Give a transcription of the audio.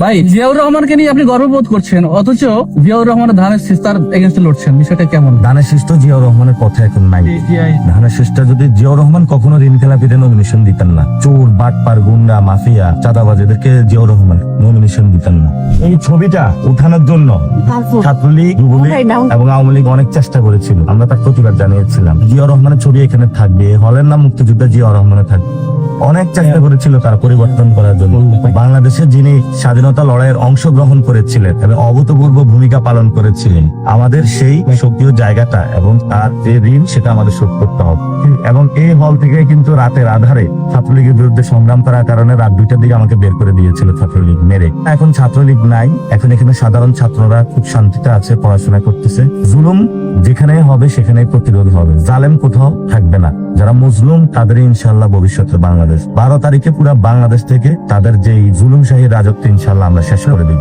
ভাই, জিয়াউর রহমানকে নিয়ে আপনি গর্ববোধ করছেন, অথচ জিয়াউর রহমান ধানের শীষের এগেন্স্টে লড়ছেন, বিষয়টা কেমন? ধানের শীষ তো জিয়াউর রহমানের কথা এখন নাই। ধানের শীষটা যদি জিয়াউর রহমান কখনো ঋণ খেলাপিতে নমিনেশন দিতেন না, চোর বাটপার গুন্ডা মাফিয়া চাঁদাবাজ এদেরকে জিয়াউর রহমান নমিনেশন দিতেন না। এই ছবিটা উঠানোর জন্য ছাত্রলীগ, যুবলীগ এবং আওয়ামী লীগ অনেক চেষ্টা করেছিল, আমরা তার প্রতিবাদ জানিয়েছিলাম। জিয়াউর রহমানের ছবি এখানে থাকবে, হলের নাম মুক্তিযোদ্ধা জিয়াউর রহমানের থাকবে। অনেক চেষ্টা করেছিল তারা পরিবর্তন করার জন্য। বাংলাদেশে যিনি স্বাধীনতা লড়াইয়ের অংশগ্রহণ করেছিলেন এবং অভূতপূর্ব ভূমিকা পালন করেছিলেন, আমাদের সেই সক্রিয় জায়গাটা এবং তার যে ঋণ সেটা আমাদের শোধ করতে হবে। এবং এই হল থেকে কিন্তু রাতের আধারে ছাত্রলীগের বিরুদ্ধে সংগ্রাম করার কারণে রাত 2টার দিকে আমাকে বের করে দিয়েছিল ছাত্রলীগ মেরে। এখন ছাত্রলীগ নাই, এখন এখানে সাধারণ ছাত্ররা খুব শান্তিতে আছে, পড়াশোনা করতেছে। জুলুম যেখানে হবে সেখানে প্রতিরোধ হবে, জালেম কোথাও থাকবে না। যারা মজলুম তাদের ইনশাল্লাহ ভবিষ্যতে বাংলাদেশ 12 তারিখে পুরো বাংলাদেশ থেকে তাদের যে জুলুমশাহী রাজত্ব ইনশাল্লাহ আমরা শেষ করে দিব।